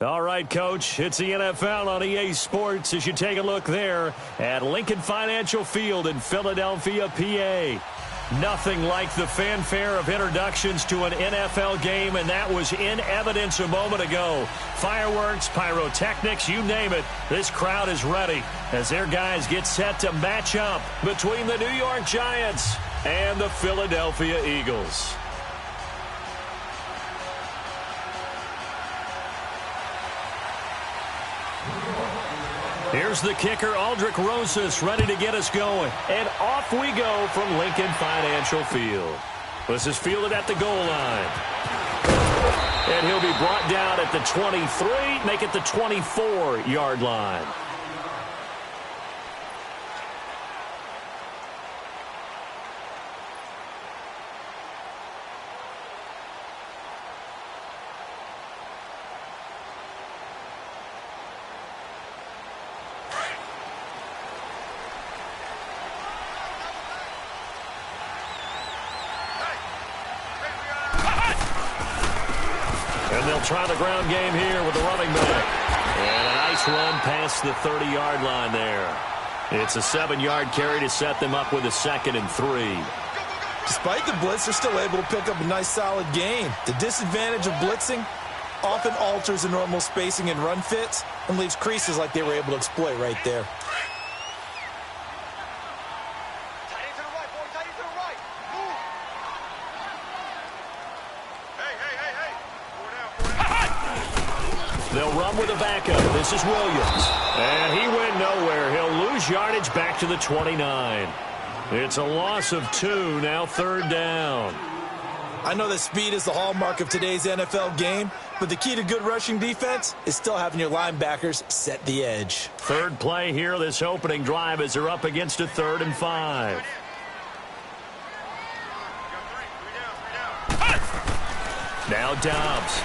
All right, Coach, it's the NFL on EA Sports as you take a look there at Lincoln Financial Field in Philadelphia, PA. Nothing like the fanfare of introductions to an NFL game, and that was in evidence a moment ago. Fireworks, pyrotechnics, you name it, this crowd is ready as their guys get set to match up between the New York Giants and the Philadelphia Eagles. Here's the kicker, Aldrich Rosas, ready to get us going. And off we go from Lincoln Financial Field. This is fielded at the goal line. And he'll be brought down at the 23, make it the 24-yard line. Try the ground game here with the running back. And a nice run past the 30-yard line there. It's a 7-yard carry to set them up with a 2nd and 3. Despite the blitz, they're still able to pick up a nice solid gain. The disadvantage of blitzing often alters the normal spacing and run fits and leaves creases like they were able to exploit right there. They'll run with a backup. This is Williams. And he went nowhere. He'll lose yardage back to the 29. It's a loss of 2, now 3rd down. I know that speed is the hallmark of today's NFL game, but the key to good rushing defense is still having your linebackers set the edge. Third play here, this opening drive as they're up against a 3rd and 5. Now Dobbs.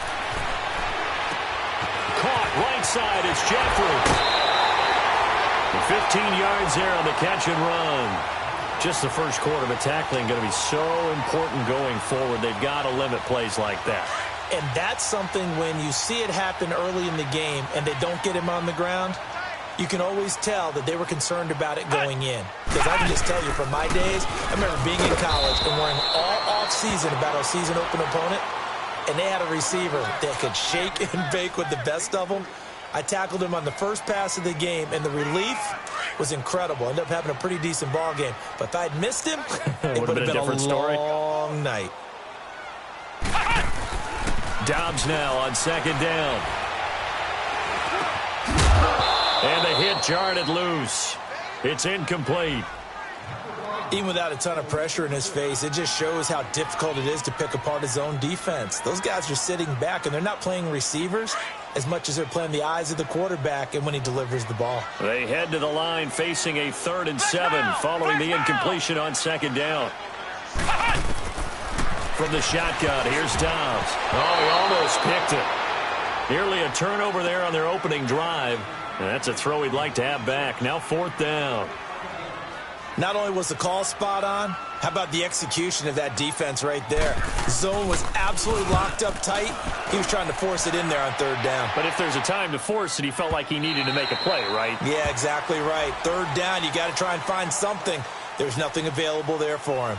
Caught right side, it's Jeffrey. 15 yards there on the catch and run. Just the first quarter, but tackling going to be so important going forward. They've got to limit plays like that. And that's something when you see it happen early in the game and they don't get him on the ground, you can always tell that they were concerned about it going in. Because I can just tell you from my days, I remember being in college and worrying all off-season about our season open opponent. And they had a receiver that could shake and bake with the best of them. I tackled him on the first pass of the game, and the relief was incredible. Ended up having a pretty decent ball game. But if I'd missed him, it would have been a long night. Dobbs now on 2nd down. And the hit jarred it loose. It's incomplete. Even without a ton of pressure in his face, it just shows how difficult it is to pick apart his own defense. Those guys are sitting back, and they're not playing receivers as much as they're playing the eyes of the quarterback and when he delivers the ball. They head to the line facing a 3rd and 7 following the incompletion on 2nd down. From the shotgun, here's Dobbs. Oh, he almost picked it. Nearly a turnover there on their opening drive. And that's a throw he'd like to have back. Now 4th down. Not only was the call spot on, how about the execution of that defense right there? Zone was absolutely locked up tight. He was trying to force it in there on 3rd down. But if there's a time to force it, he felt like he needed to make a play, right? Yeah, exactly right. 3rd down, you got to try and find something. There's nothing available there for him.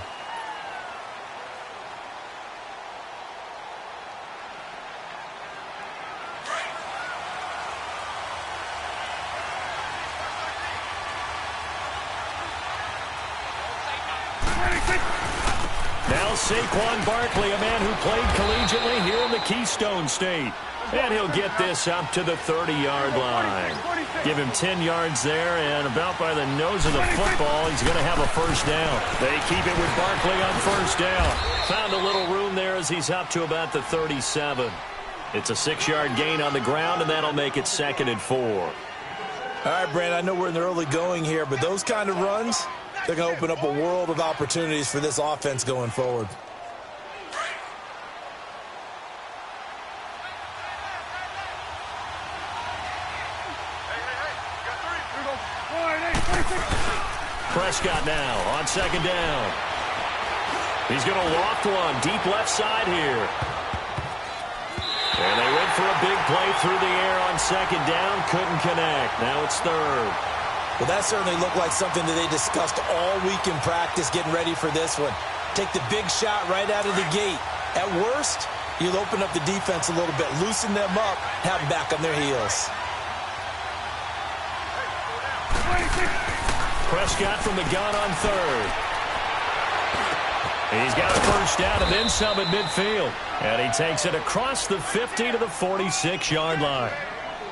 Now Saquon Barkley, a man who played collegiately here in the Keystone State. And he'll get this up to the 30-yard line. Give him 10 yards there, and about by the nose of the football, he's going to have a 1st down. They keep it with Barkley on 1st down. Found a little room there as he's up to about the 37. It's a 6-yard gain on the ground, and that'll make it 2nd and 4. All right, Brandon, I know we're in the early going here, but those kind of runs, they're going to open up a world of opportunities for this offense going forward. Prescott now on 2nd down. He's going to loft one deep left side here. And they went for a big play through the air on second down. Couldn't connect. Now it's third. Well, that certainly looked like something that they discussed all week in practice, getting ready for this one. Take the big shot right out of the gate. At worst, you'll open up the defense a little bit, loosen them up, have them back on their heels. Prescott from the gun on third. He's got a first down and then some at midfield. And he takes it across the 50 to the 46-yard line.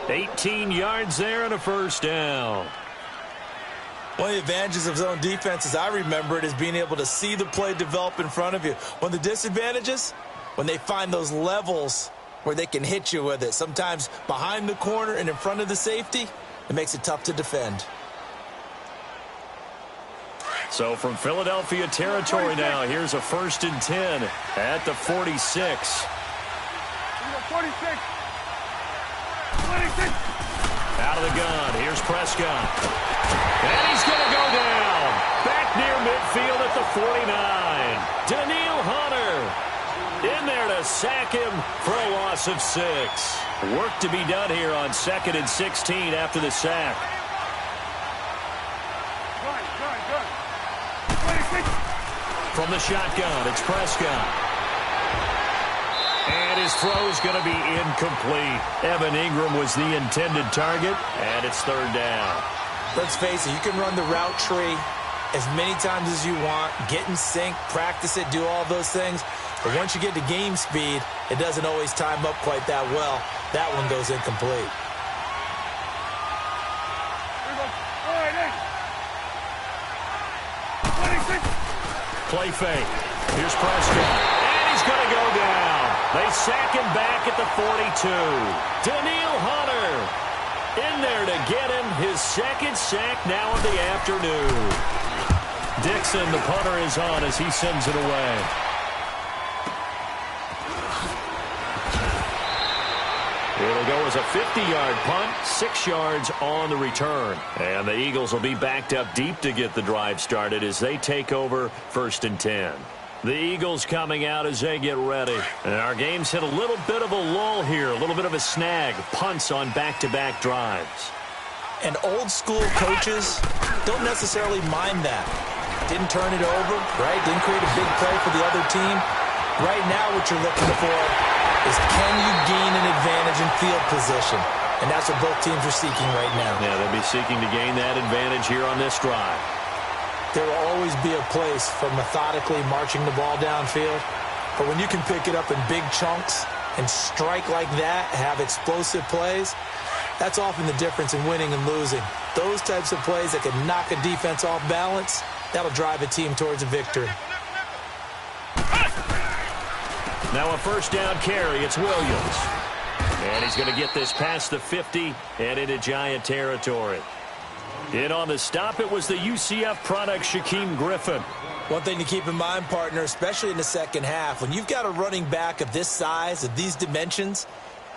18 yards there and a first down. One of the advantages of zone defense, as I remember it, is being able to see the play develop in front of you. One of the disadvantages, when they find those levels where they can hit you with it, sometimes behind the corner and in front of the safety, it makes it tough to defend. So from Philadelphia territory now, here's a 1st and 10 at the 46. 46. Out of the gun, here's Prescott. And he's going to go down. Back near midfield at the 49. Daniil Hunter in there to sack him for a loss of 6. Work to be done here on 2nd and 16 after the sack. From the shotgun, it's Prescott. And his throw's going to be incomplete. Evan Ingram was the intended target, and it's third down. Let's face it, you can run the route tree as many times as you want, get in sync, practice it, do all those things. But once you get to game speed, it doesn't always time up quite that well. That one goes incomplete. Play fake. Here's Prescott. And he's going to go down. They sack him back at the 42. Daniil Hunter in there to get him his 2nd sack now of the afternoon. Dixon, the punter, is on as he sends it away. It'll go as a 50-yard punt, 6 yards on the return. And the Eagles will be backed up deep to get the drive started as they take over 1st and 10. The Eagles coming out as they get ready. And our game's hit a little bit of a lull here, a little bit of a snag. Punts on back-to-back drives. And old-school coaches don't necessarily mind that. Didn't turn it over, right? Didn't create a big play for the other team. Right now what you're looking for is can you gain an advantage in field position? And that's what both teams are seeking right now. Yeah, they'll be seeking to gain that advantage here on this drive. There will always be a place for methodically marching the ball downfield. But when you can pick it up in big chunks and strike like that, have explosive plays, that's often the difference in winning and losing. Those types of plays that can knock a defense off balance, that'll drive a team towards a victory. Now a first down carry. It's Williams. And he's going to get this past the 50 and into Giant territory. In on the stop, it was the UCF product, Shaquem Griffin. One thing to keep in mind, partner, especially in the second half, when you've got a running back of this size, of these dimensions,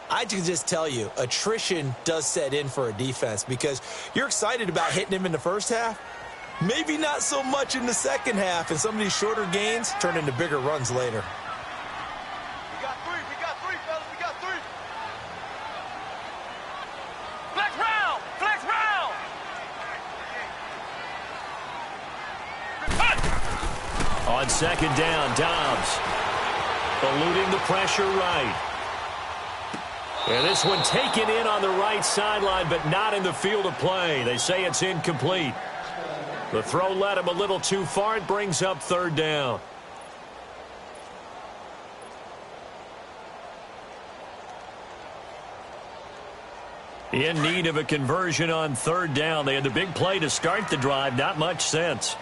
I can just tell you, attrition does set in for a defense because you're excited about hitting him in the first half. Maybe not so much in the second half, and some of these shorter gains turn into bigger runs later. On second down, Dobbs eluding the pressure right. And this one taken in on the right sideline, but not in the field of play. They say it's incomplete. The throw led him a little too far. It brings up third down. In need of a conversion on third down. They had the big play to start the drive. Not much sense.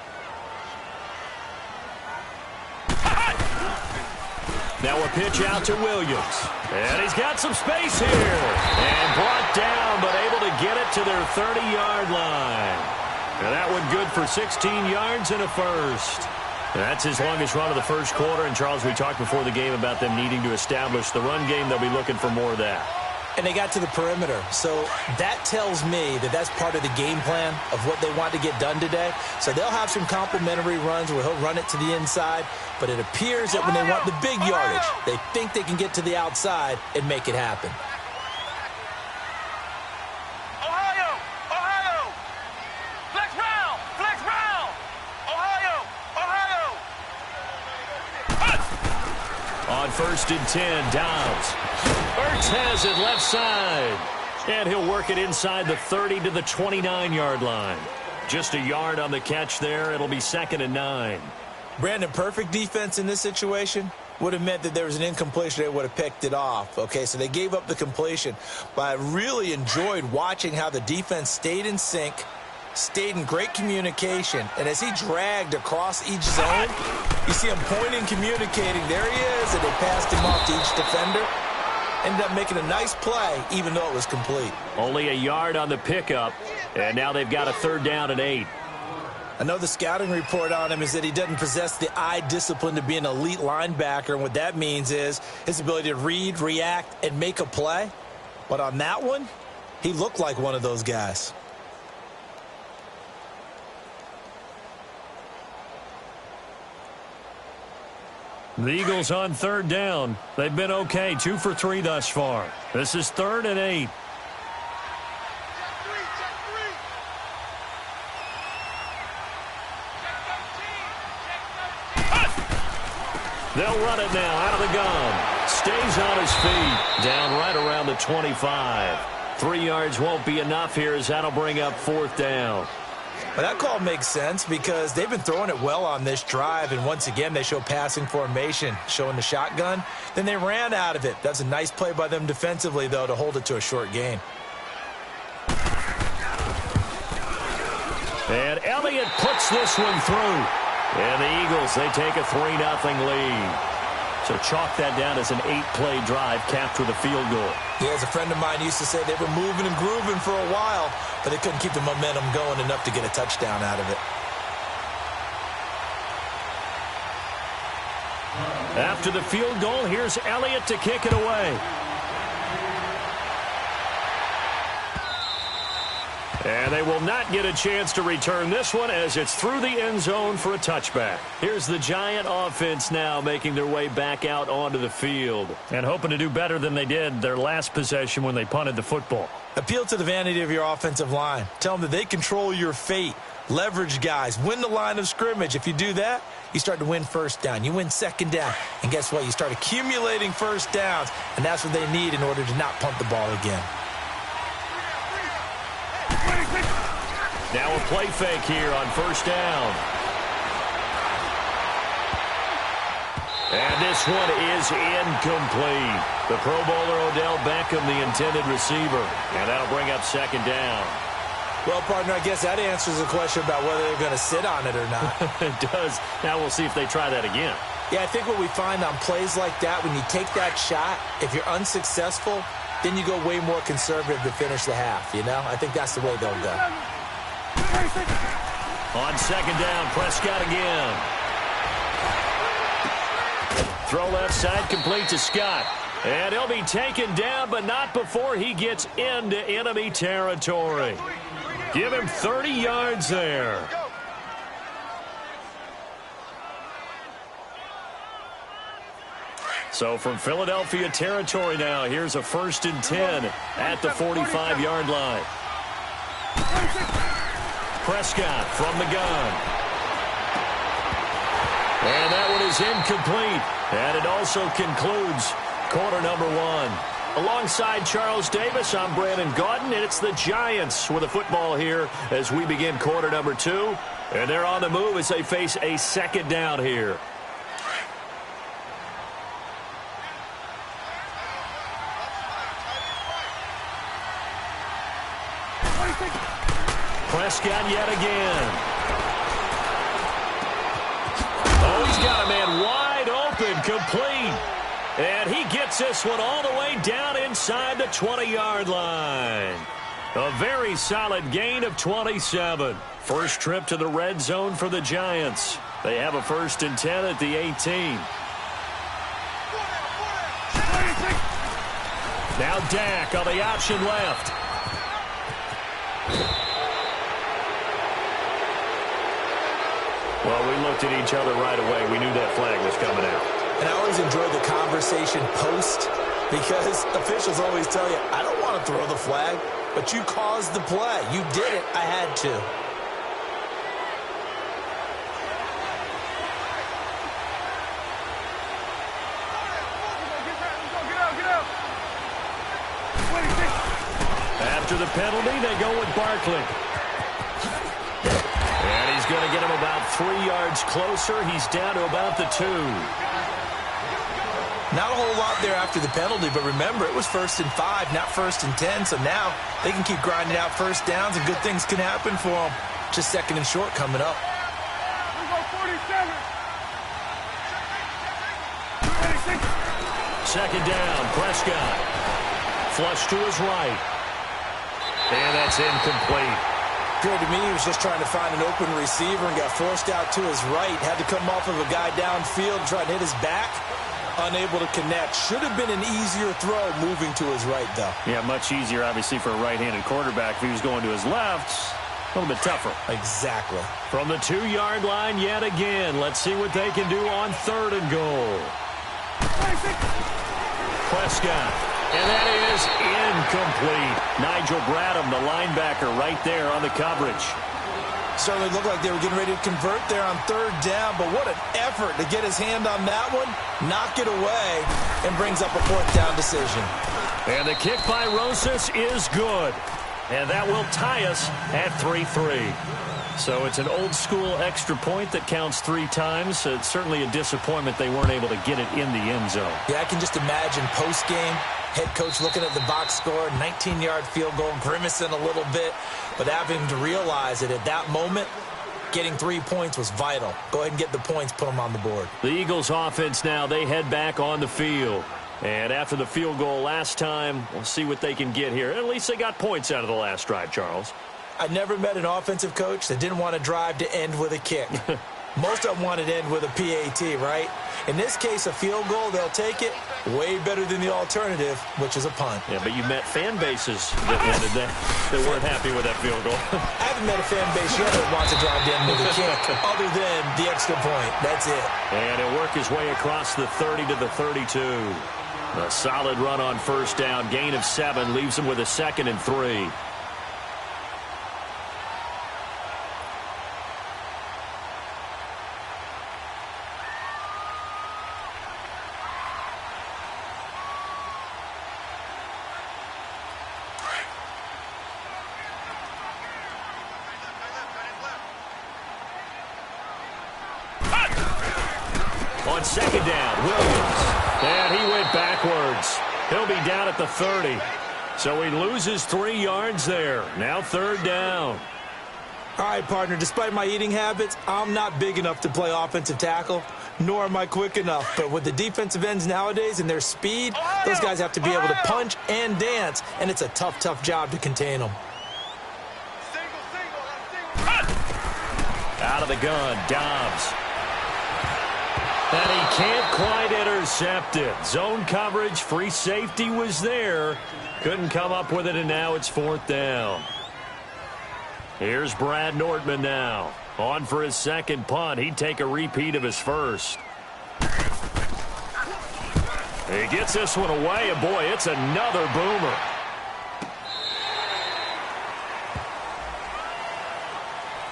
Now a pitch out to Williams. And he's got some space here. And brought down, but able to get it to their 30-yard line. And that one good for 16 yards and a first. That's his longest run of the first quarter. And, Charles, we talked before the game about them needing to establish the run game. They'll be looking for more of that. And they got to the perimeter. So that tells me that that's part of the game plan of what they want to get done today. So they'll have some complementary runs where he'll run it to the inside. But it appears that when they want the big yardage, they think they can get to the outside and make it happen. On 1st and 10, Downs. Ertz has it left side. And he'll work it inside the 30 to the 29-yard line. Just a yard on the catch there. It'll be 2nd and 9. Brandon, perfect defense in this situation would have meant that there was an incompletion. They would have picked it off. Okay, so they gave up the completion. But I really enjoyed watching how the defense stayed in sync, stayed in great communication. And as he dragged across each zone, you see him pointing, communicating. There he is, and they passed him off to each defender. Ended up making a nice play, even though it was complete. Only a yard on the pickup, and now they've got a 3rd down and 8. I know the scouting report on him is that he doesn't possess the eye discipline to be an elite linebacker, and what that means is his ability to read, react, and make a play. But on that one, he looked like one of those guys. The Eagles on 3rd down. They've been okay, 2 for 3 thus far. This is 3rd and 8. They'll run it now out of the gun. Stays on his feet. Down right around the 25. 3 yards won't be enough here as that'll bring up 4th down. Well, that call makes sense because they've been throwing it well on this drive, and once again they show passing formation, showing the shotgun. Then they ran out of it. That's a nice play by them defensively, though, to hold it to a short gain. And Elliott puts this one through. And the Eagles, they take a 3-0 lead. So chalk that down as an 8-play drive, capture the field goal. Yeah, as a friend of mine used to say, they were moving and grooving for a while, but they couldn't keep the momentum going enough to get a touchdown out of it. After the field goal, here's Elliott to kick it away. And they will not get a chance to return this one as it's through the end zone for a touchback. Here's the Giant offense now making their way back out onto the field and hoping to do better than they did their last possession when they punted the football. Appeal to the vanity of your offensive line. Tell them that they control your fate. Leverage guys. Win the line of scrimmage. If you do that, you start to win 1st down. You win 2nd down. And guess what? You start accumulating 1st downs, and that's what they need in order to not punt the ball again. Now a play fake here on 1st down. And this one is incomplete. The Pro Bowler Odell Beckham, the intended receiver. And that'll bring up 2nd down. Well, partner, I guess that answers the question about whether they're going to sit on it or not. It does. Now we'll see if they try that again. Yeah, I think what we find on plays like that, when you take that shot, if you're unsuccessful, then you go way more conservative to finish the half, you know? I think that's the way they'll go. On 2nd down, Prescott again. Throw left side, complete to Scott. And he'll be taken down, but not before he gets into enemy territory. Give him 30 yards there. So from Philadelphia territory now, here's a 1st and 10 at the 45-yard line. Prescott from the gun. And that one is incomplete. And it also concludes quarter number 1. Alongside Charles Davis, I'm Brandon Gaudin, and it's the Giants with a football here as we begin quarter number 2. And they're on the move as they face a 2nd down here. Prescott yet again. Oh, he's got a man wide open, complete. And he gets this one all the way down inside the 20-yard line. A very solid gain of 27. First trip to the red zone for the Giants. They have a 1st and 10 at the 18. Now Dak on the option left. Well, we looked at each other right away. We knew that flag was coming out. And I always enjoy the conversation post because officials always tell you, I don't want to throw the flag, but you caused the play. You did it. I had to. After the penalty, they go with Barkley. And he's going to get him about 3 yards closer. He's down to about the 2. Not a whole lot there after the penalty, but remember, it was 1st and 5, not 1st and 10, so now they can keep grinding out first downs, and good things can happen for them. Just 2nd and short coming up. We go 47. 26. 2nd down, Prescott. Flush to his right. And that's incomplete. Appeared to me he was just trying to find an open receiver and got forced out to his right. Had to come off of a guy downfield and try to hit his back. Unable to connect. Should have been an easier throw moving to his right, though. Yeah, much easier, obviously, for a right-handed quarterback. If he was going to his left, a little bit tougher. Exactly. From the 2-yard line yet again. Let's see what they can do on 3rd and goal. 26. Prescott. And that is incomplete. Nigel Bradham, the linebacker, right there on the coverage. Certainly looked like they were getting ready to convert there on 3rd down, but what an effort to get his hand on that one, knock it away, and brings up a 4th down decision. And the kick by Rosas is good. And that will tie us at 3-3. So it's an old-school extra point that counts 3 times. It's certainly a disappointment they weren't able to get it in the end zone. Yeah, I can just imagine post-game, head coach looking at the box score, 19-yard field goal, grimacing a little bit, but having to realize that at that moment, getting 3 points was vital. Go ahead and get the points, put them on the board. The Eagles offense now, they head back on the field. And after the field goal last time, we'll see what they can get here. At least they got points out of the last drive, Charles. I never met an offensive coach that didn't want to drive to end with a kick. Most of them wanted to end with a PAT, right? In this case, a field goal, they'll take it. Way better than the alternative, which is a punt. Yeah, but you met fan bases that wanted that weren't happy with that field goal. I haven't met a fan base yet that wants to drive to end with a kick, other than the extra point. That's it. And he'll work his way across the 30 to the 32. A solid run on 1st down. Gain of 7 leaves him with a 2nd and 3. On 2nd down, Williams. And he went backwards. He'll be down at the 30. So he loses 3 yards there. Now 3rd down. All right, partner, despite my eating habits, I'm not big enough to play offensive tackle, nor am I quick enough. But with the defensive ends nowadays and their speed, those guys have to be able to punch and dance, and it's a tough, tough job to contain them. Out of the gun, Dobbs. And he can't quite intercept it. Zone coverage, free safety was there. Couldn't come up with it, and now it's 4th down. Here's Brad Nordman now. On for his 2nd punt. He'd take a repeat of his 1st. He gets this one away, and boy, it's another boomer.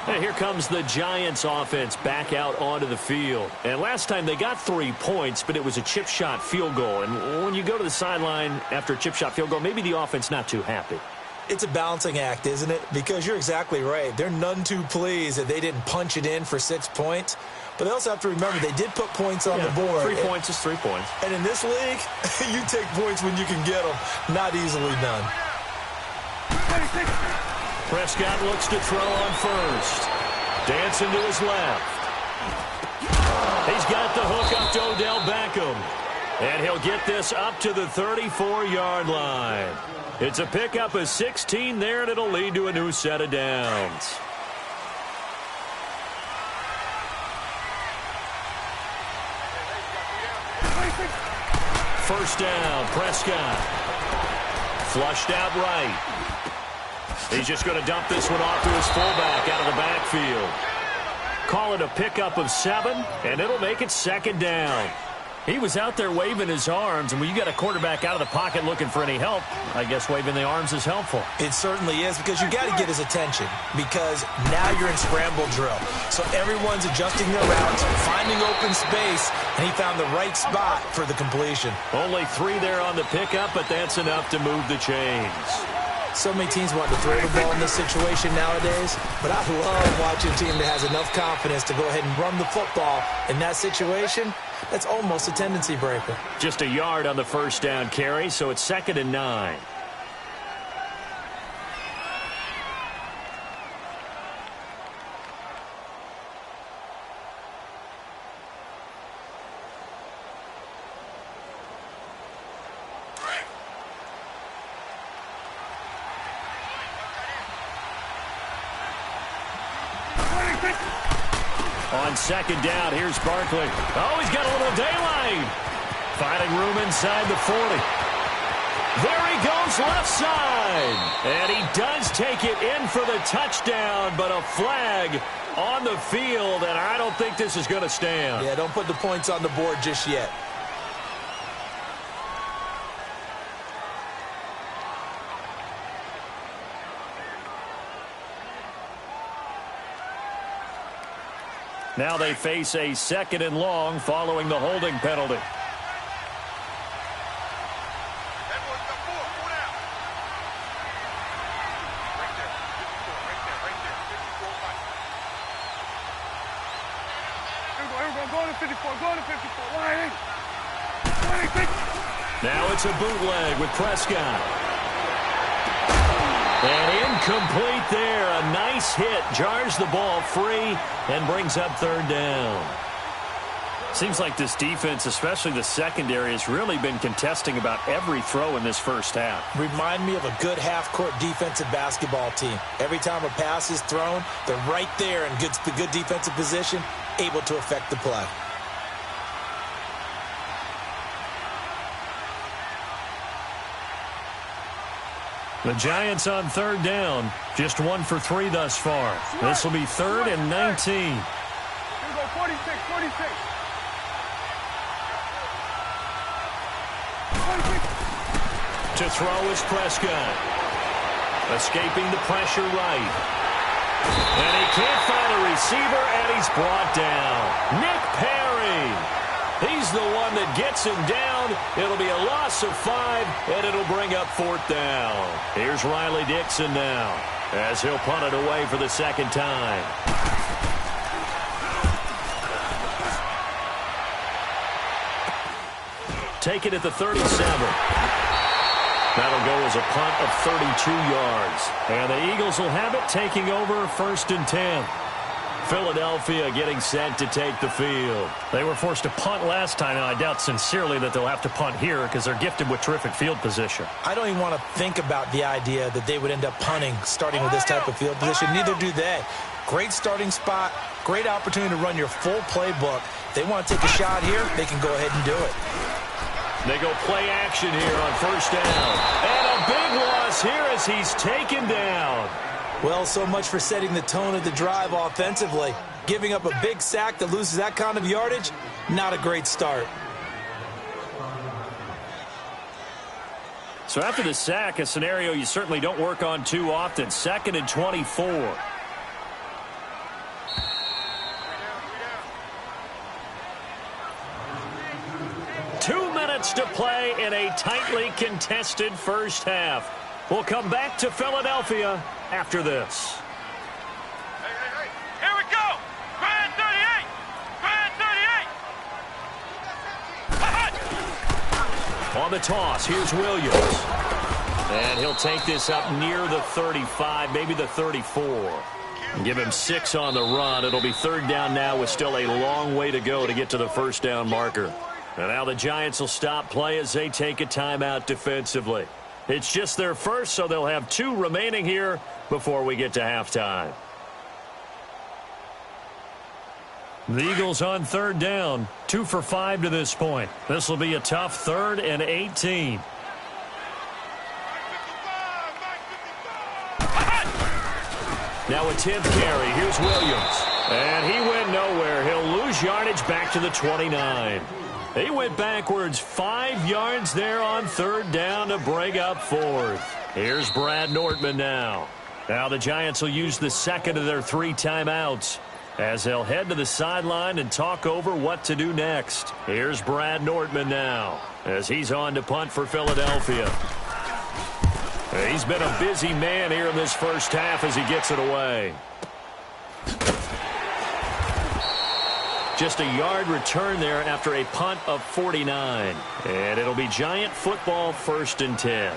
And here comes the Giants offense back out onto the field. And last time they got 3 points, but it was a chip shot field goal. And when you go to the sideline after a chip shot field goal, maybe the offense not too happy. It's a balancing act, isn't it? Because you're exactly right. They're none too pleased that they didn't punch it in for 6 points. But they also have to remember they did put points on the board. 3 points is 3 points. And in this league, you take points when you can get them. Not easily done. 26. Prescott looks to throw on 1st. Dancing to his left. He's got the hook up to Odell Beckham. And he'll get this up to the 34-yard line. It's a pickup of 16 there, and it'll lead to a new set of downs. First down, Prescott. Flushed out right. He's just going to dump this one off to his fullback out of the backfield. Call it a pickup of 7, and it'll make it 2nd down. He was out there waving his arms, and when you got a quarterback out of the pocket looking for any help, I guess waving the arms is helpful. It certainly is, because you got to get his attention, because now you're in scramble drill. So everyone's adjusting their routes, finding open space, and he found the right spot for the completion. Only 3 there on the pickup, but that's enough to move the chains. So many teams want to throw the ball in this situation nowadays, but I love watching a team that has enough confidence to go ahead and run the football. In that situation, that's almost a tendency breaker. Just a yard on the first down carry, so it's 2nd and 9. On 2nd down, here's Barkley. Oh, he's got a little daylight. Finding room inside the 40. There he goes, left side. And he does take it in for the touchdown, but a flag on the field, and I don't think this is going to stand. Yeah, don't put the points on the board just yet. Now they face a 2nd and long following the holding penalty. Now it's a bootleg with Prescott. And incomplete there. A nice hit. Jars the ball free and brings up 3rd down. Seems like this defense, especially the secondary, has really been contesting about every throw in this first half. Remind me of a good half-court defensive basketball team. Every time a pass is thrown, they're right there in good defensive position, able to affect the play. The Giants on 3rd down. Just 1 for 3 thus far. This will be 3rd and 19. Here we go, 46, 46. 46. To throw is Prescott. Escaping the pressure right. And he can't find a receiver, and he's brought down. Nick Perry. He's the one that gets him down. It'll be a loss of 5, and it'll bring up 4th down. Here's Riley Dixon now, as he'll punt it away for the 2nd time. Take it at the 37. That'll go as a punt of 32 yards. And the Eagles will have it, taking over 1st and 10. Philadelphia getting set to take the field. They were forced to punt last time, and I doubt sincerely that they'll have to punt here because they're gifted with terrific field position. I don't even want to think about the idea that they would end up punting starting with this type of field position. Neither do they. Great starting spot, great opportunity to run your full playbook. If they want to take a shot here, they can go ahead and do it. They go play action here on 1st down. And a big loss here as he's taken down. Well, so much for setting the tone of the drive offensively. Giving up a big sack that loses that kind of yardage, not a great start. So after the sack, a scenario you certainly don't work on too often. 2nd and 24. To play in a tightly contested first half. We'll come back to Philadelphia after this. Hey. Here we go. Grand 38. Grand 38. On the toss, here's Williams. And he'll take this up near the 35, maybe the 34. Give him 6 on the run. It'll be 3rd down now with still a long way to go to get to the 1st down marker. And now the Giants will stop play as they take a timeout defensively. It's just their first, so they'll have 2 remaining here before we get to halftime. The Eagles on 3rd down, 2 for 5 to this point. This will be a tough 3rd and 18. Now a 10th carry. Here's Williams. And he went nowhere. He'll lose yardage back to the 29. He went backwards 5 yards there on 3rd down to bring up 4th. Here's Brad Nortman now. Now the Giants will use the 2nd of their 3 timeouts as they'll head to the sideline and talk over what to do next. Here's Brad Nortman now as he's on to punt for Philadelphia. He's been a busy man here in this first half as he gets it away. Just a yard return there after a punt of 49. And it'll be Giant football, 1st and 10.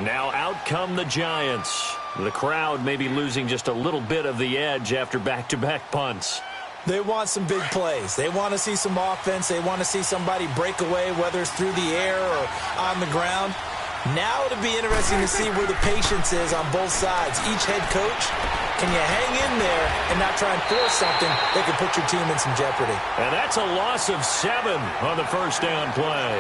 Now out come the Giants. The crowd may be losing just a little bit of the edge after back-to-back punts. They want some big plays. They want to see some offense. They want to see somebody break away, whether it's through the air or on the ground. Now it'll be interesting to see where the patience is on both sides. Each head coach, can you hang in there and not try and force something that could put your team in some jeopardy? And that's a loss of 7 on the first down play.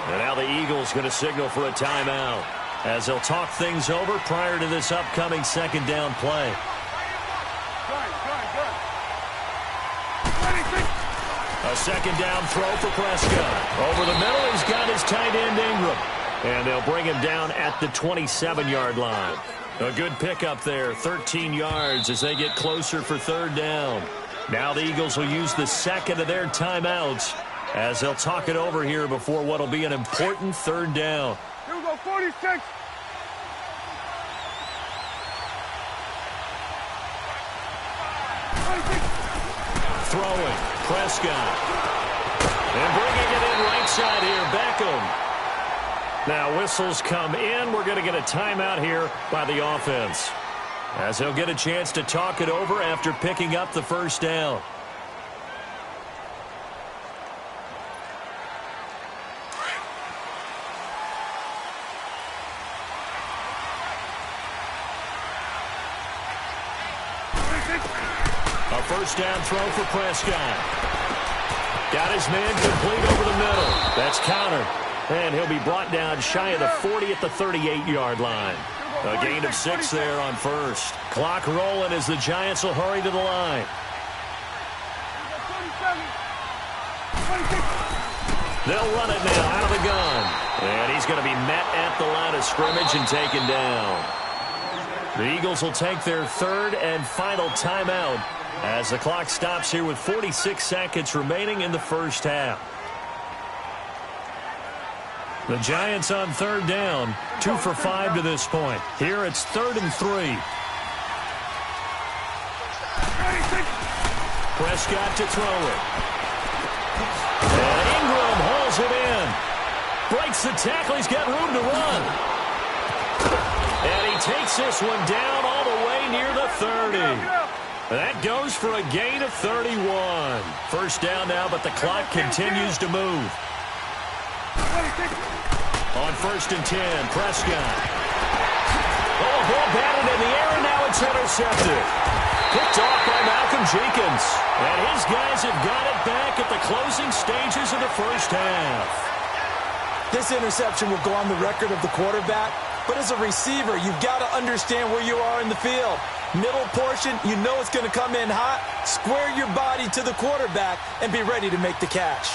And now the Eagles going to signal for a timeout as they'll talk things over prior to this upcoming second down play. A second down throw for Prescott. Over the middle, he's got his tight end Ingram. And they'll bring him down at the 27-yard line. A good pickup there, 13 yards as they get closer for 3rd down. Now the Eagles will use the second of their timeouts as they'll talk it over here before what will be an important 3rd down. Here we go, 46. Throwing, Prescott. And bringing it in right side here, Beckham. Now whistles come in. We're going to get a timeout here by the offense as they'll get a chance to talk it over after picking up the first down. A first down throw for Prescott. Got his man complete over the middle. That's countered. And he'll be brought down shy of the 40 at the 38-yard line. A gain of 6 there on first. Clock rolling as the Giants will hurry to the line. They'll run it now out of the gun. And he's going to be met at the line of scrimmage and taken down. The Eagles will take their 3rd and final timeout as the clock stops here with 46 seconds remaining in the first half. The Giants on 3rd down, 2 for 5 to this point. Here it's 3rd and 3. Prescott to throw it. And Ingram hauls it in. Breaks the tackle. He's got room to run. And he takes this one down all the way near the 30. That goes for a gain of 31. First down now, but the clock continues to move. On 1st and 10, Prescott. Oh, ball batted in the air, and now it's intercepted. Picked off by Malcolm Jenkins. And his guys have got it back at the closing stages of the first half. This interception will go on the record of the quarterback, but as a receiver, you've got to understand where you are in the field. Middle portion, you know it's going to come in hot. Square your body to the quarterback and be ready to make the catch.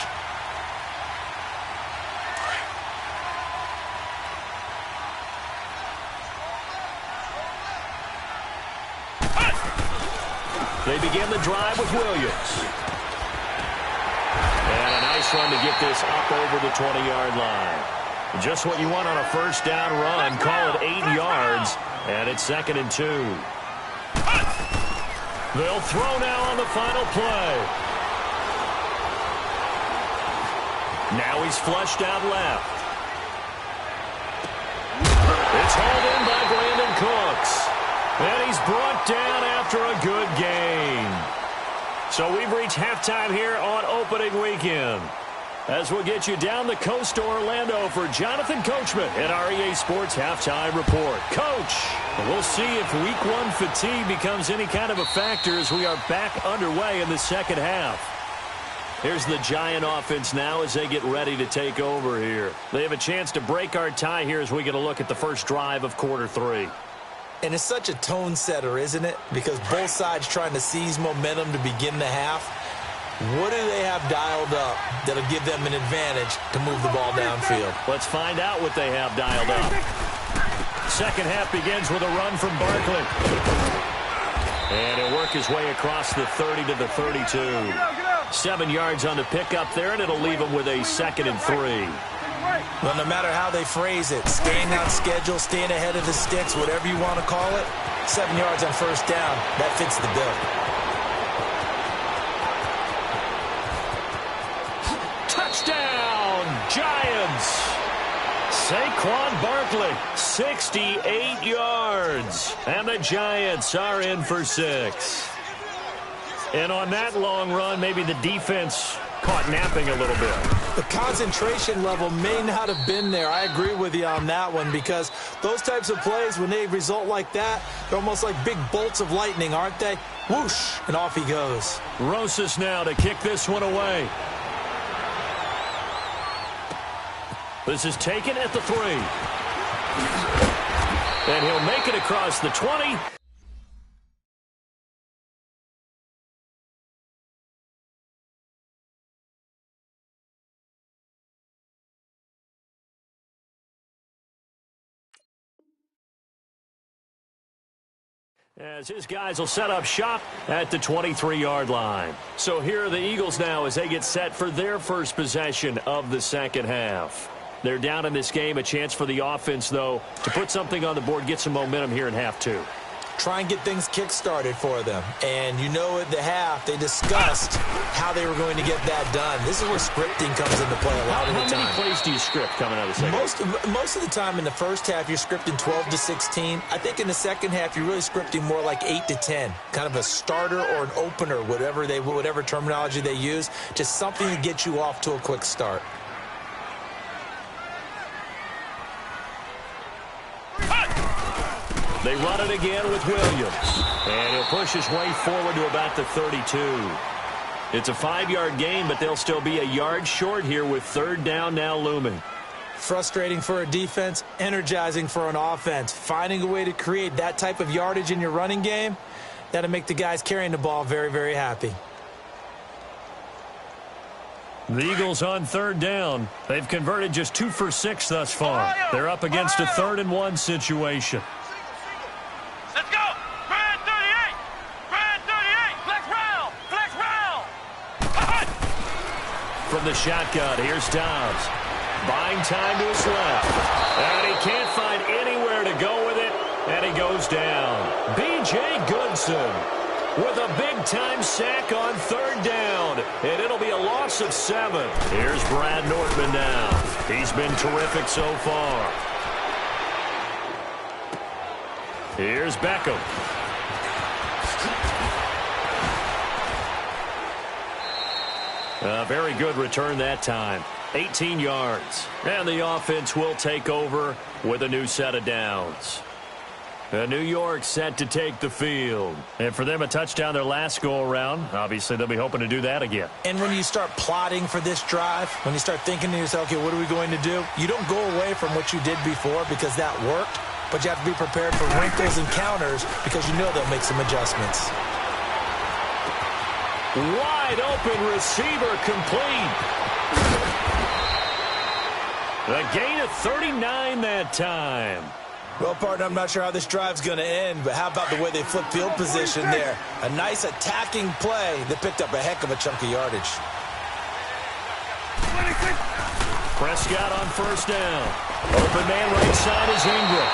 They begin the drive with Williams. And a nice run to get this up over the 20-yard line. Just what you want on a first down run. Call it 8 yards, and it's 2nd and 2. They'll throw now on the final play. Now he's flushed out left. It's hauled in by Brandon Cooks. And he's brought down after a good game. So we've reached halftime here on opening weekend. As we'll get you down the coast to Orlando for Jonathan Coachman at our EA Sports Halftime Report. Coach, we'll see if Week 1 fatigue becomes any kind of a factor as we are back underway in the second half. Here's the Giant offense now as they get ready to take over here. They have a chance to break our tie here as we get a look at the first drive of quarter 3. And it's such a tone setter, isn't it? Because both sides trying to seize momentum to begin the half. What do they have dialed up that'll give them an advantage to move the ball downfield? Let's find out what they have dialed up. Second half begins with a run from Barkley. And he'll work his way across the 30 to the 32. 7 yards on the pickup there, and it'll leave him with a 2nd and 3. Well, no matter how they phrase it, staying on schedule, staying ahead of the sticks, whatever you want to call it, 7 yards on first down, that fits the bill. Touchdown, Giants! Saquon Barkley, 68 yards. And the Giants are in for 6. And on that long run, maybe the defense caught napping a little bit. The concentration level may not have been there. I agree with you on that one, because those types of plays, when they result like that, they're almost like big bolts of lightning, aren't they? Whoosh, and off he goes. Rosas now to kick this one away. This is taken at the 3. And he'll make it across the 20. As his guys will set up shop at the 23-yard line. So here are the Eagles now as they get set for their first possession of the second half. They're down in this game. A chance for the offense, though, to put something on the board, get some momentum here in half 2. Try and get things kick-started for them. And you know at the half, they discussed how they were going to get that done. This is where scripting comes into play a lot of the time. How many plays do you script coming out of the second half? Most of the time in the first half, you're scripting 12 to 16. I think in the second half, you're really scripting more like 8 to 10. Kind of a starter or an opener, whatever terminology they use. Just something to get you off to a quick start. They run it again with Williams. And he'll push his way forward to about the 32. It's a 5-yard gain, but they'll still be a yard short here with third down now looming. Frustrating for a defense, energizing for an offense. Finding a way to create that type of yardage in your running game, that'll make the guys carrying the ball very, very happy. The Eagles on third down. They've converted just 2 for 6 thus far. They're up against a 3rd and 1 situation. Let's go! Grand 38! Grand 38! Flex round! Flex round! From the shotgun, here's Dobbs. Buying time to his left. And he can't find anywhere to go with it. And he goes down. B.J. Goodson with a big-time sack on third down. And it'll be a loss of 7. Here's Brad Nortman now. He's been terrific so far. Here's Beckham. A very good return that time. 18 yards. And the offense will take over with a new set of downs. New York set to take the field. And for them, a touchdown their last go-around. Obviously, they'll be hoping to do that again. And when you start plotting for this drive, when you start thinking to yourself, okay, what are we going to do? You don't go away from what you did before because that worked, but you have to be prepared for wrinkles and counters because you know they'll make some adjustments. Wide open receiver complete. The gain of 39 that time. Well, partner, I'm not sure how this drive's going to end, but how about the way they flip field position there? A nice attacking play that picked up a heck of a chunk of yardage. Prescott on first down. Open man right side is Ingram.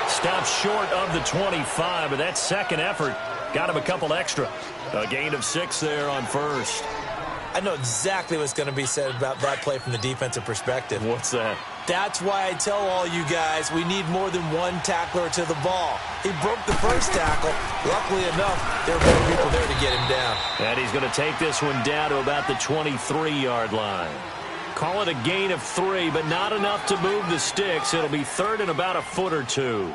Stops short of the 25, but that second effort got him a couple extra. A gain of 6 there on first. I know exactly what's going to be said about that play from the defensive perspective. What's that? That's why I tell all you guys we need more than one tackler to the ball. He broke the first tackle. Luckily enough, there were more people there to get him down. And he's going to take this one down to about the 23-yard line. Call it a gain of 3, but not enough to move the sticks. It'll be third and about a foot or 2.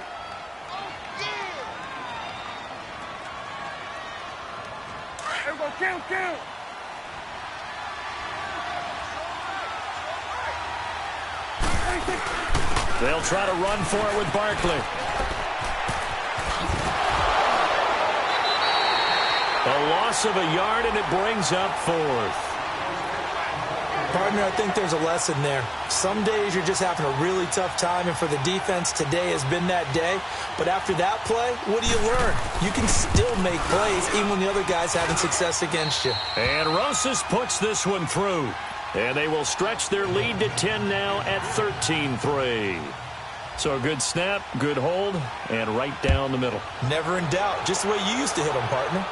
Everybody count! They'll try to run for it with Barkley. A loss of a yard, and it brings up 4th. Partner, I think there's a lesson there. Some days you're just having a really tough time, and for the defense, today has been that day. But after that play, what do you learn? You can still make plays even when the other guy's having success against you. And Rosas puts this one through. And they will stretch their lead to 10 now at 13-3. So a good snap, good hold, and right down the middle. Never in doubt. Just the way you used to hit them, partner.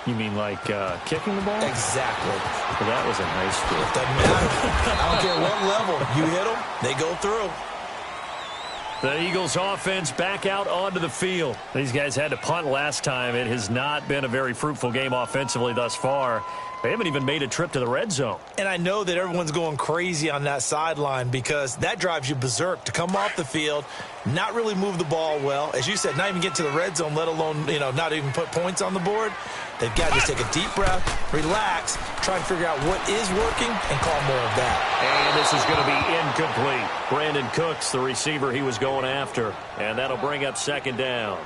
You mean like kicking the ball? Exactly. Well, that was a nice fit. Doesn't matter. I don't care what level. You hit them, they go through. The Eagles offense back out onto the field. These guys had to punt last time. It has not been a very fruitful game offensively thus far. They haven't even made a trip to the red zone. And I know that everyone's going crazy on that sideline because that drives you berserk to come off the field, not really move the ball well. As you said, not even get to the red zone, let alone, not even put points on the board. They've got to just take a deep breath, relax, try and figure out what is working, and call more of that. And this is going to be incomplete. Brandon Cooks, the receiver he was going after. And that'll bring up second down.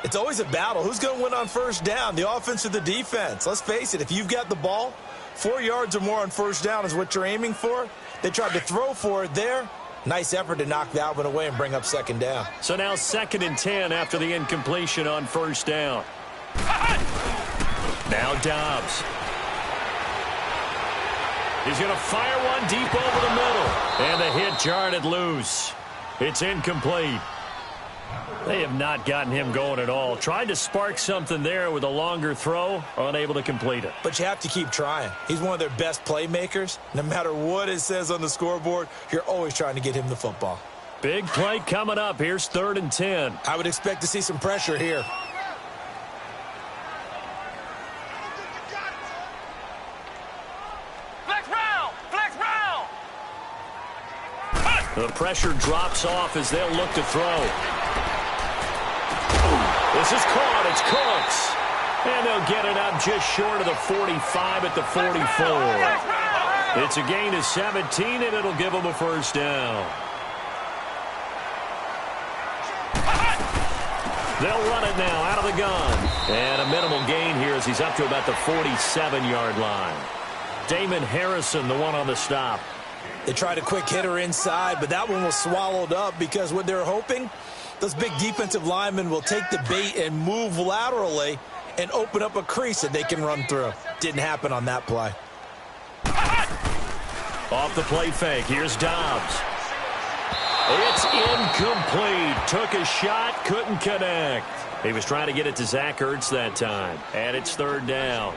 It's always a battle. Who's going to win on first down, the offense or the defense? Let's face it, if you've got the ball, 4 yards or more on first down is what you're aiming for. They tried to throw for it there. Nice effort to knock that one away and bring up second down. So now 2nd and 10 after the incompletion on first down. Now Dobbs. He's going to fire one deep over the middle. And the hit jarred it loose. It's incomplete. They have not gotten him going at all. Tried to spark something there with a longer throw, unable to complete it. But you have to keep trying. He's one of their best playmakers. No matter what it says on the scoreboard, you're always trying to get him the football. Big play coming up. Here's 3rd and 10. I would expect to see some pressure here. Flex round! Flex round! The pressure drops off as they'll look to throw. This is caught. It's Cooks. And they'll get it up just short of the 45 at the 44. It's a gain of 17, and it'll give them a first down. They'll run it now out of the gun. And a minimal gain here as he's up to about the 47-yard line. Damon Harrison, the one on the stop. They tried a quick hitter inside, but that one was swallowed up because what they're hoping, those big defensive linemen will take the bait and move laterally and open up a crease that they can run through. Didn't happen on that play. Off the play fake, here's Dobbs. It's incomplete. Took a shot, couldn't connect. He was trying to get it to Zach Ertz that time. And it's 3rd down.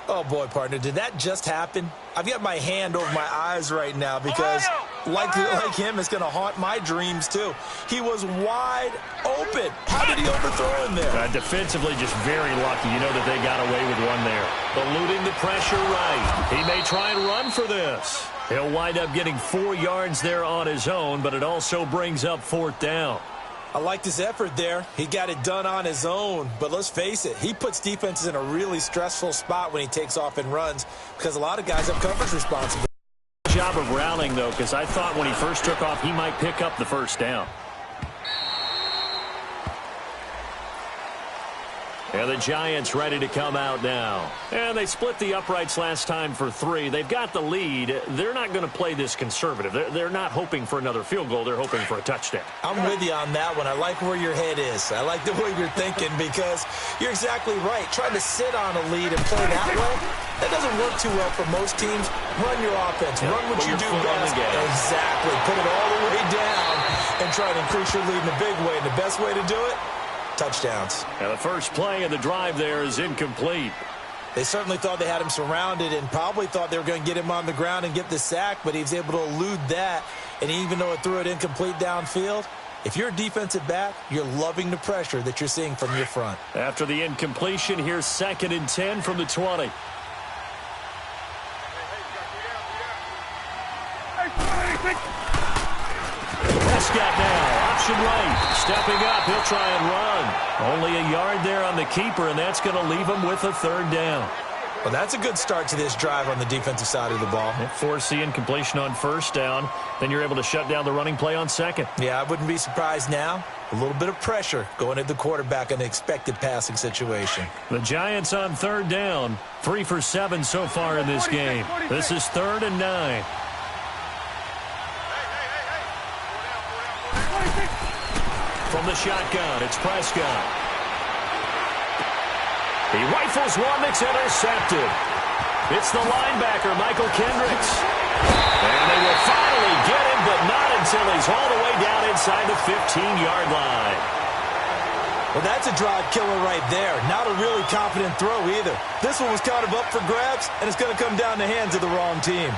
Oh, boy, partner, did that just happen? I've got my hand over my eyes right now because, like him, it's going to haunt my dreams, too. He was wide open. How did he overthrow him there? Defensively, just very lucky. You know that they got away with one there. Eluding the pressure right. He may try and run for this. He'll wind up getting 4 yards there on his own, but it also brings up 4th down. I liked his effort there. He got it done on his own. But let's face it, he puts defenses in a really stressful spot when he takes off and runs because a lot of guys have coverage responsibility. Good job of rallying, though, because I thought when he first took off, he might pick up the first down. And the Giants ready to come out now. And they split the uprights last time for 3. They've got the lead. They're not going to play this conservative. They're not hoping for another field goal. They're hoping for a touchdown. I'm with you on that one. I like where your head is. I like the way you're thinking because you're exactly right. Trying to sit on a lead and play that way, that doesn't work too well for most teams. Run your offense. Run what you do best. Exactly. Put it all the way down and try to increase your lead in a big way. And the best way to do it, touchdowns. Now the first play of the drive there is incomplete. They certainly thought they had him surrounded and probably thought they were going to get him on the ground and get the sack, but he was able to elude that. And even though it threw it incomplete downfield, if you're a defensive back, you're loving the pressure that you're seeing from your front. After the incompletion, here's 2nd and 10 from the 20. Prescott now, option right, stepping up, he'll try and run. Only a yard there on the keeper, and that's going to leave him with a 3rd down. Well, that's a good start to this drive on the defensive side of the ball. Force the incompletion on first down, then you're able to shut down the running play on 2nd. Yeah, I wouldn't be surprised now. A little bit of pressure going at the quarterback in an expected passing situation. The Giants on 3rd down, 3 for 7 so far in this game. This is 3rd and 9. From the shotgun, it's Prescott. He rifles one that's intercepted. It's the linebacker, Michael Kendricks. And they will finally get him, but not until he's all the way down inside the 15-yard line. Well, that's a drive killer right there. Not a really confident throw either. This one was kind of up for grabs, and it's going to come down the hands of the wrong team.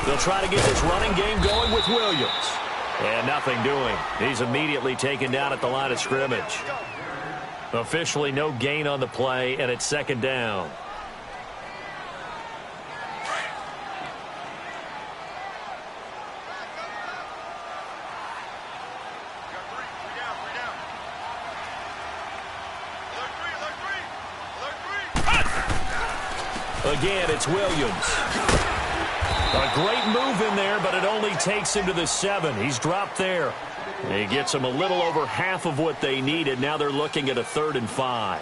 They'll try to get this running game going with Williams. And nothing doing. He's immediately taken down at the line of scrimmage. Officially no gain on the play, and it's second down. Again, it's Williams. A great move in there, but it only takes him to the 7. He's dropped there. He gets them a little over half of what they needed. Now they're looking at a 3rd and 5.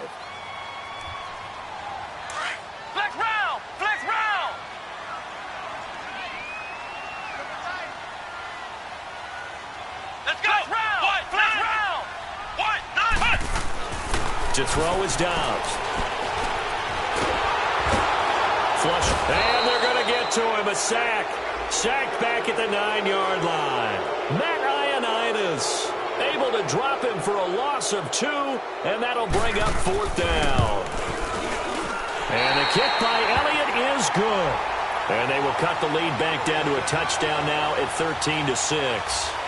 Flex round! Flex round! Let's go! Flex round! What? Flex round! What? None! To throw is Dobbs. Flush. And they're going to get to him. A sack. Sacked back at the 9-yard line. Matt Ioannidis able to drop him for a loss of 2, and that'll bring up 4th down. And the kick by Elliott is good. And they will cut the lead back down to a touchdown now at 13-6.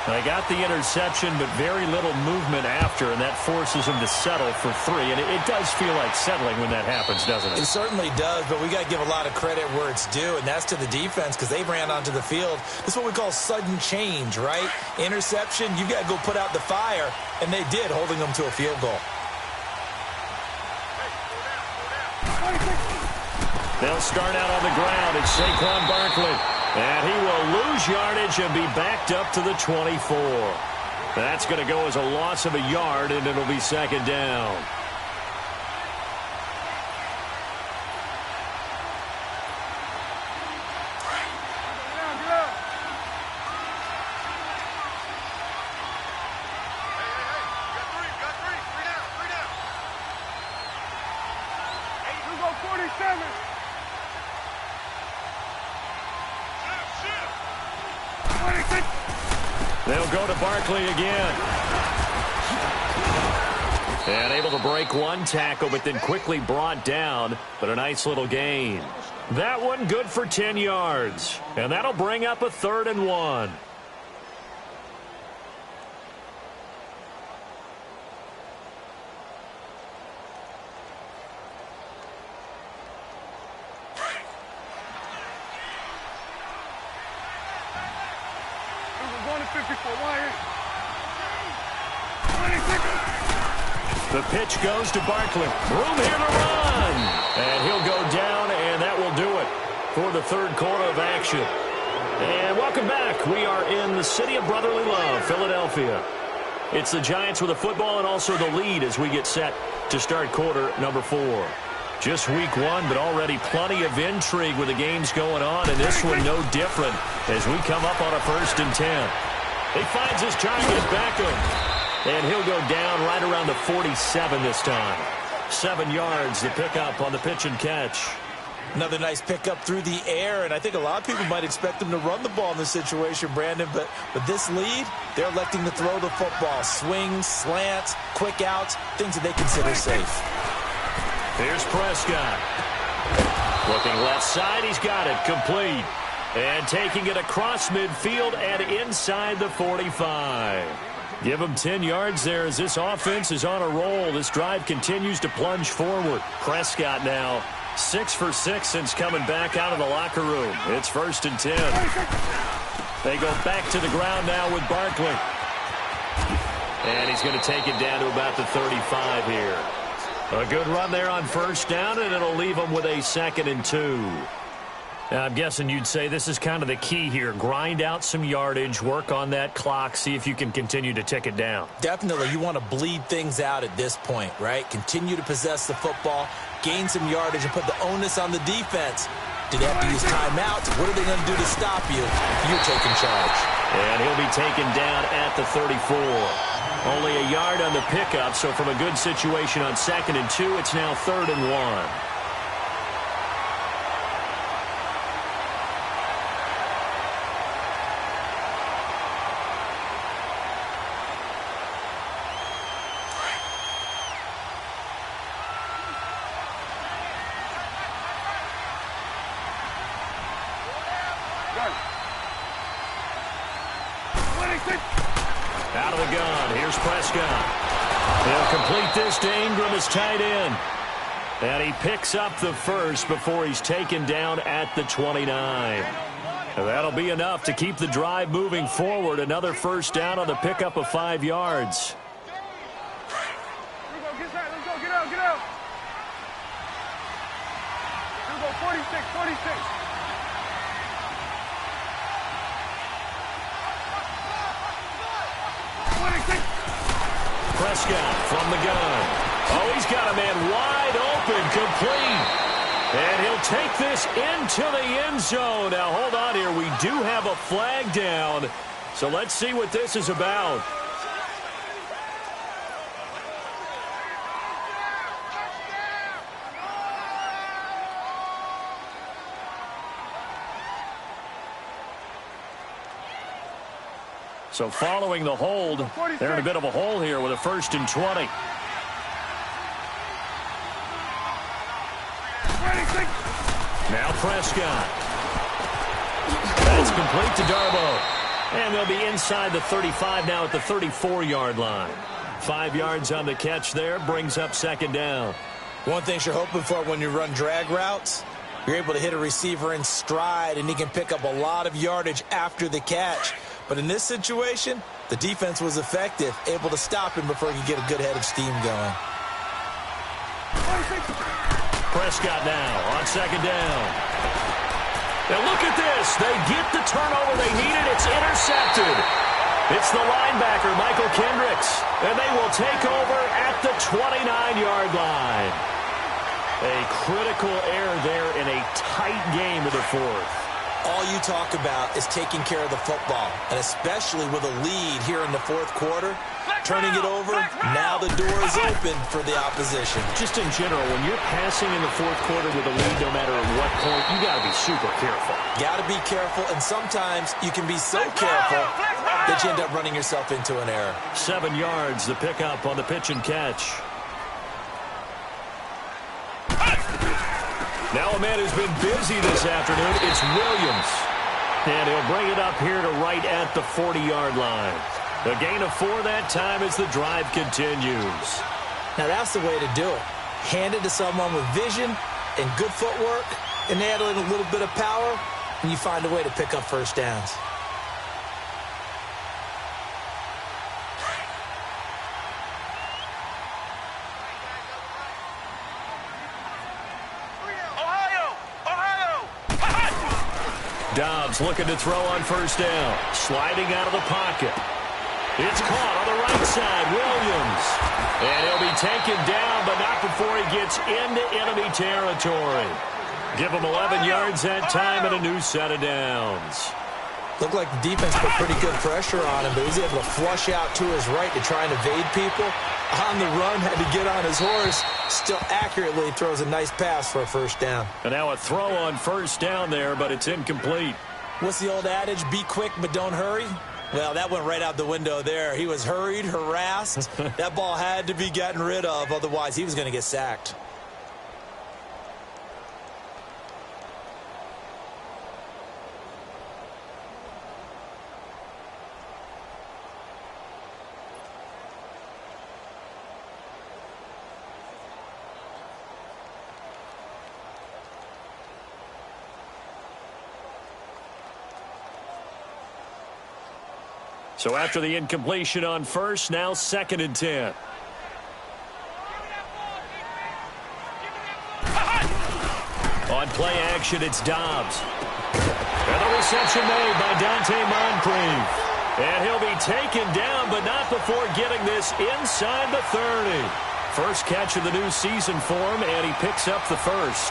They got the interception, but very little movement after, and that forces them to settle for 3. And it does feel like settling when that happens, doesn't it? It certainly does, but we got to give a lot of credit where it's due, and that's to the defense because they ran onto the field. This is what we call sudden change, right? Interception, you've got to go put out the fire, and they did, holding them to a field goal. They'll start out on the ground. It's Saquon Barkley. And he will lose yardage and be backed up to the 24. That's going to go as a loss of a yard, and it'll be second down. They'll go to Barkley again. And able to break one tackle, but then quickly brought down. But a nice little gain. That one good for 10 yards. And that'll bring up a 3rd and 1. The pitch goes to Barkley. Room here to run. And he'll go down, and that will do it for the 3rd quarter of action. And welcome back. We are in the city of brotherly love, Philadelphia. It's the Giants with the football and also the lead as we get set to start quarter number 4. Just week 1, but already plenty of intrigue with the games going on, and this one no different as we come up on a 1st and 10. He finds his target back him. And he'll go down right around the 47 this time. 7 yards, the pickup on the pitch and catch. Another nice pickup through the air, and I think a lot of people might expect them to run the ball in this situation, Brandon, but with this lead, they're electing to throw the football. Swings, slants, quick outs, things that they consider safe. Here's Prescott. Looking left side, he's got it, complete. And taking it across midfield and inside the 45. Give them 10 yards there as this offense is on a roll. This drive continues to plunge forward. Prescott now 6 for 6 since coming back out of the locker room. It's 1st and 10. They go back to the ground now with Barkley. And he's going to take it down to about the 35 here. A good run there on 1st down, and it'll leave them with a 2nd and 2. I'm guessing you'd say this is kind of the key here. Grind out some yardage, work on that clock, see if you can continue to tick it down. Definitely. You want to bleed things out at this point, right? Continue to possess the football, gain some yardage, and put the onus on the defense. Do they have to use timeouts? What are they going to do to stop you if you're taking charge? And he'll be taken down at the 34. Only a yard on the pickup, so from a good situation on 2nd and 2, it's now 3rd and 1. Out of the gun, here's Prescott. He'll complete this to Ingram as tight end. And he picks up the first before he's taken down at the 29. And that'll be enough to keep the drive moving forward. Another first down on the pickup of 5 yards. Let's go, get out. Let's go, 46. Prescott from the gun. Oh, he's got a man wide open, complete. And he'll take this into the end zone. Now, hold on here. We do have a flag down. So let's see what this is about. So following the hold, they're in a bit of a hole here with a 1st and 20. Now Prescott. That's complete to Darboh. And they'll be inside the 35 now at the 34-yard line. 5 yards on the catch there, brings up 2nd down. One thing you're hoping for when you run drag routes, you're able to hit a receiver in stride, and he can pick up a lot of yardage after the catch. But in this situation, the defense was effective, able to stop him before he could get a good head of steam going. Prescott now on 2nd down. Now look at this. They get the turnover they needed. It's intercepted. It's the linebacker, Michael Kendricks. And they will take over at the 29-yard line. A critical error there in a tight game of the 4th. All you talk about is taking care of the football, and especially with a lead here in the 4th quarter, turning it over, now the door is open for the opposition. Just in general, when you're passing in the 4th quarter with a lead, no matter at what point, you got to be super careful. Got to be careful, and sometimes you can be so careful that you end up running yourself into an error. 7 yards, the pickup on the pitch and catch. Now a man who's been busy this afternoon, it's Williams. And he'll bring it up here to right at the 40-yard line. A gain of 4 that time as the drive continues. Now that's the way to do it. Hand it to someone with vision and good footwork, and add in a little bit of power, and you find a way to pick up first downs. Dobbs looking to throw on 1st down. Sliding out of the pocket. It's caught on the right side. Williams. And he'll be taken down, but not before he gets into enemy territory. Give him 11 yards that time and a new set of downs. Looked like the defense put pretty good pressure on him, but he's able to flush out to his right to try and evade people. On the run, had to get on his horse. Still accurately throws a nice pass for a 1st down. And now a throw on 1st down there, but it's incomplete. What's the old adage? Be quick, but don't hurry. Well, that went right out the window there. He was hurried, harassed. That ball had to be gotten rid of, otherwise he was going to get sacked. So after the incompletion on 1st, now 2nd and 10. On play action, it's Dobbs. And the reception made by Dante Moncrief. And he'll be taken down, but not before getting this inside the 30. First catch of the new season for him, and he picks up the 1st.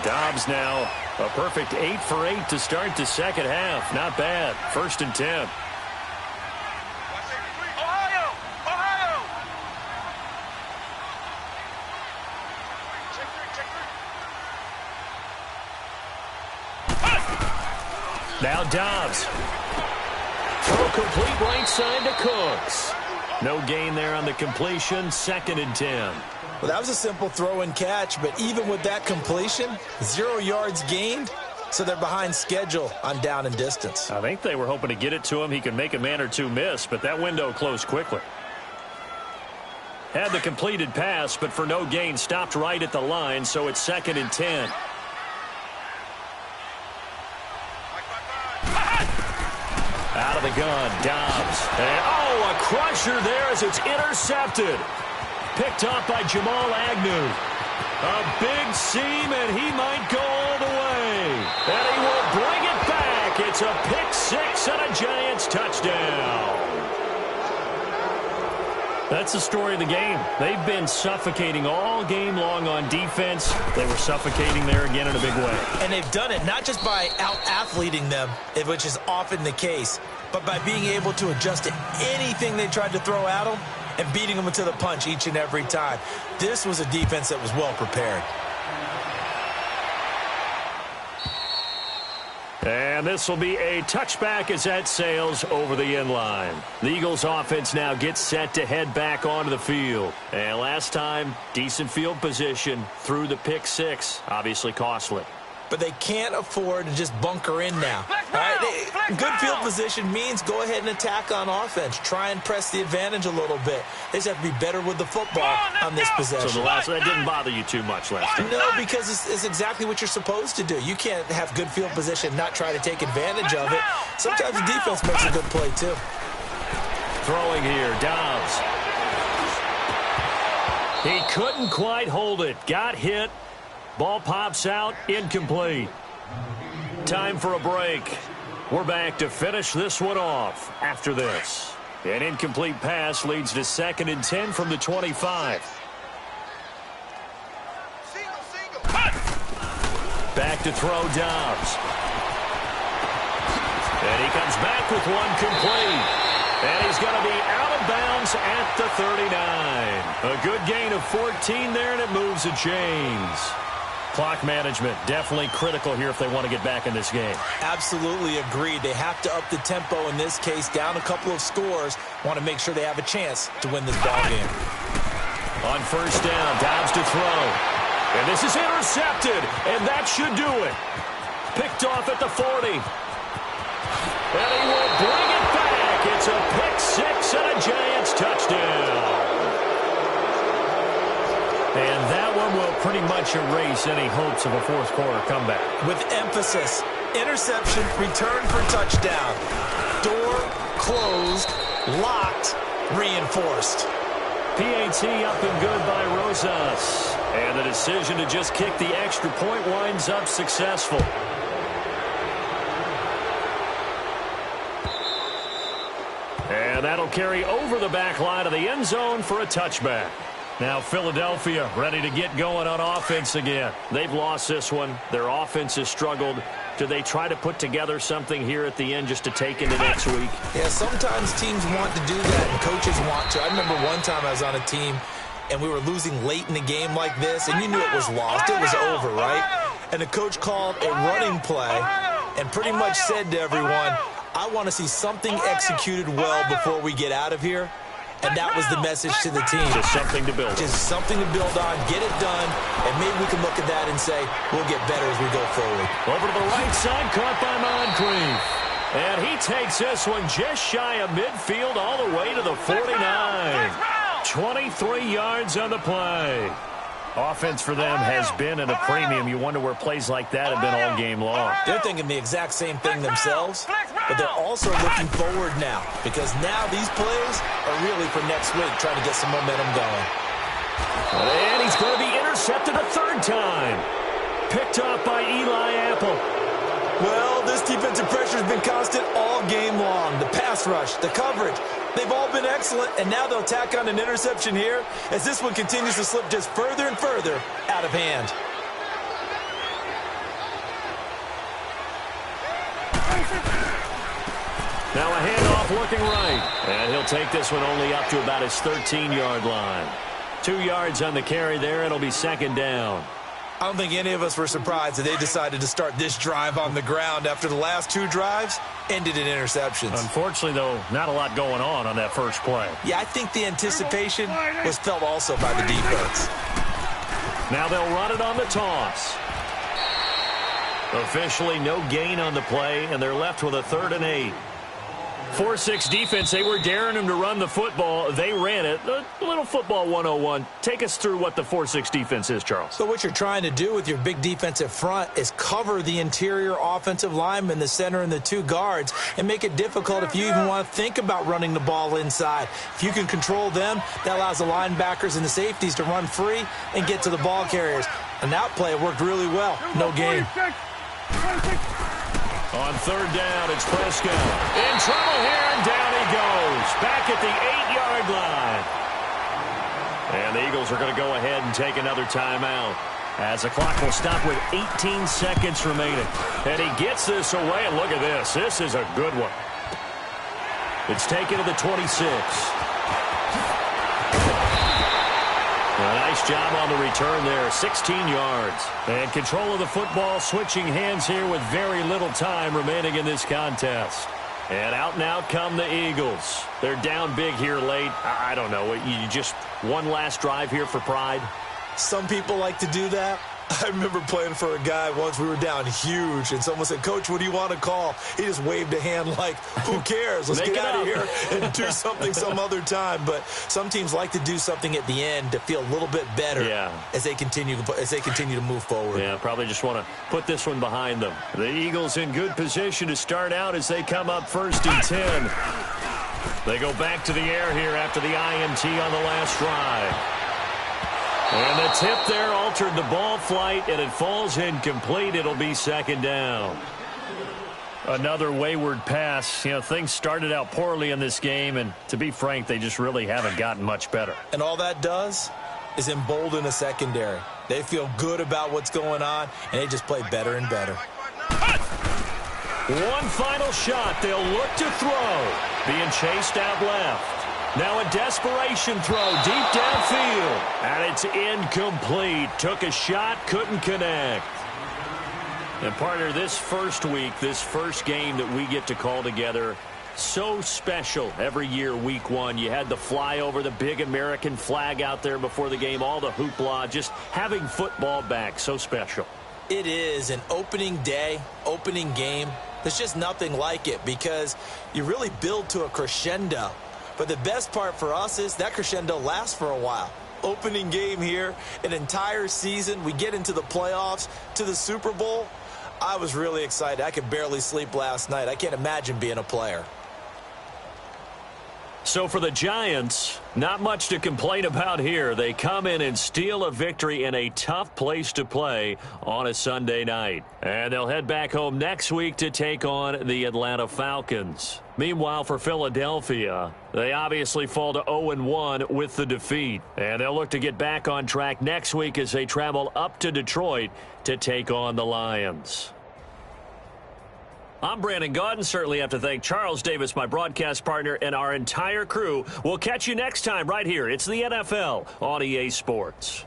Dobbs now a perfect 8 for 8 to start the second half. Not bad. 1st and 10. Now Dobbs. Throw complete right side to Cooks. No gain there on the completion. 2nd and 10. Well, that was a simple throw and catch, but even with that completion, 0 yards gained, so they're behind schedule on down and distance. I think they were hoping to get it to him. He could make a man or two miss, but that window closed quickly. Had the completed pass, but for no gain, stopped right at the line, so it's 2nd and 10. Out of the gun, Dobbs. And, a crusher there as it's intercepted. Picked up by Jamal Agnew. A big seam, and he might go all the way. And he will bring it back. It's a pick six and a Giants touchdown. That's the story of the game. They've been suffocating all game long on defense. They were suffocating there again in a big way. And they've done it not just by out-athleting them, which is often the case, but by being able to adjust to anything they tried to throw at them and beating them to the punch each and every time. This was a defense that was well prepared. And this will be a touchback as that sails over the end line. The Eagles offense now gets set to head back onto the field. And last time, decent field position through the pick six. Obviously costly. But they can't afford to just bunker in now. All right? Good field position means go ahead and attack on offense. Try and press the advantage a little bit. They just have to be better with the football on this possession. So that didn't bother you too much last time? No, because it's exactly what you're supposed to do. You can't have good field position, not try to take advantage of it. Sometimes the defense makes a good play, too. Throwing here, Dobbs. He couldn't quite hold it. Got hit. Ball pops out, incomplete. Time for a break. We're back to finish this one off after this. An incomplete pass leads to 2nd and 10 from the 25. Back to throw Dobbs. And he comes back with one complete. And he's going to be out of bounds at the 39. A good gain of 14 there, and it moves the chains. Clock management definitely critical here if they want to get back in this game. Absolutely agreed. They have to up the tempo in this case, down a couple of scores. Want to make sure they have a chance to win this ball game. On 1st down, Dobbs to throw. And this is intercepted, and that should do it. Picked off at the 40. And he will bring it back. It's a pick six and a Giants touchdown. And that one will pretty much erase any hopes of a fourth quarter comeback. With emphasis, interception, return for touchdown. Door closed, locked, reinforced. PAT up and good by Rosas. And the decision to just kick the extra point winds up successful. And that'll carry over the back line of the end zone for a touchback. Now Philadelphia ready to get going on offense again. They've lost this one. Their offense has struggled. Do they try to put together something here at the end just to take into next week? Yeah, sometimes teams want to do that and coaches want to. I remember one time I was on a team and we were losing late in the game like this, and you knew it was lost. It was over, right? And the coach called a running play and pretty much said to everyone, I want to see something executed well before we get out of here. And that was the message to the team. Just something to build on. Just something to build on, get it done, and maybe we can look at that and say, we'll get better as we go forward. Over to the right side, caught by Moncrief. And he takes this one just shy of midfield all the way to the 49. 23 yards on the play. Offense for them has been at a premium. You wonder where plays like that have been all game long. They're thinking the exact same thing themselves, but they're also looking forward now because now these plays are really for next week, trying to get some momentum going. And he's going to be intercepted a 3rd time. Picked off by Eli Apple. Well, this defensive pressure has been constant all game long. The pass rush, the coverage, they've all been excellent, and now they'll tack on an interception here as this one continues to slip just further and further out of hand. Now a handoff looking right. And he'll take this one only up to about his 13-yard line. 2 yards on the carry there. It'll be second down. I don't think any of us were surprised that they decided to start this drive on the ground after the last 2 drives ended in interceptions. Unfortunately, though, not a lot going on that first play. Yeah, I think the anticipation was felt also by the defense. Now they'll run it on the toss. Officially no gain on the play, and they're left with a 3rd and 8. 4-6 defense, they were daring them to run the football. They ran it. A little football 101. Take us through what the 4-6 defense is, Charles. So what you're trying to do with your big defensive front is cover the interior offensive linemen, the center, and the 2 guards, and make it difficult if you even want to think about running the ball inside. If you can control them, that allows the linebackers and the safeties to run free and get to the ball carriers. And that play worked really well. No gain. On 3rd down, it's Prescott. In trouble here, and down he goes. Back at the 8-yard line. And the Eagles are going to go ahead and take another timeout, as the clock will stop with 18 seconds remaining. And he gets this away, and look at this. This is a good one. It's taken to the 26. A nice job on the return there, 16 yards. And control of the football, switching hands here with very little time remaining in this contest. And out come the Eagles. They're down big here late. I don't know, you just one last drive here for pride? Some people like to do that. I remember playing for a guy once. We were down huge, and someone said, "Coach, what do you want to call?" He just waved a hand like, who cares? Let's get out of here and do something some other time. But some teams like to do something at the end to feel a little bit better as they continue to move forward. Yeah, probably just want to put this one behind them. The Eagles in good position to start out as they come up 1st and 10. They go back to the air here after the INT on the last drive. And the tip there altered the ball flight, and it falls incomplete. It'll be 2nd down. Another wayward pass. Things started out poorly in this game, and to be frank, they just really haven't gotten much better. And all that does is embolden a secondary. They feel good about what's going on, and they just play better and better. One final shot. They'll look to throw. Being chased out left. Now a desperation throw deep downfield. And it's incomplete. Took a shot, couldn't connect. And partner, this first week, this first game that we get to call together, so special every year, week 1. You had the flyover, the big American flag out there before the game, all the hoopla, just having football back, so special. It is an opening day, opening game. There's just nothing like it because you really build to a crescendo. But the best part for us is that crescendo lasts for a while. Opening game here, an entire season. We get into the playoffs, to the Super Bowl. I was really excited. I could barely sleep last night. I can't imagine being a player. So for the Giants, not much to complain about here. They come in and steal a victory in a tough place to play on a Sunday night. And they'll head back home next week to take on the Atlanta Falcons. Meanwhile, for Philadelphia, they obviously fall to 0-1 with the defeat. And they'll look to get back on track next week as they travel up to Detroit to take on the Lions. I'm Brandon Gaudin. Certainly have to thank Charles Davis, my broadcast partner, and our entire crew. We'll catch you next time right here. It's the NFL on EA Sports.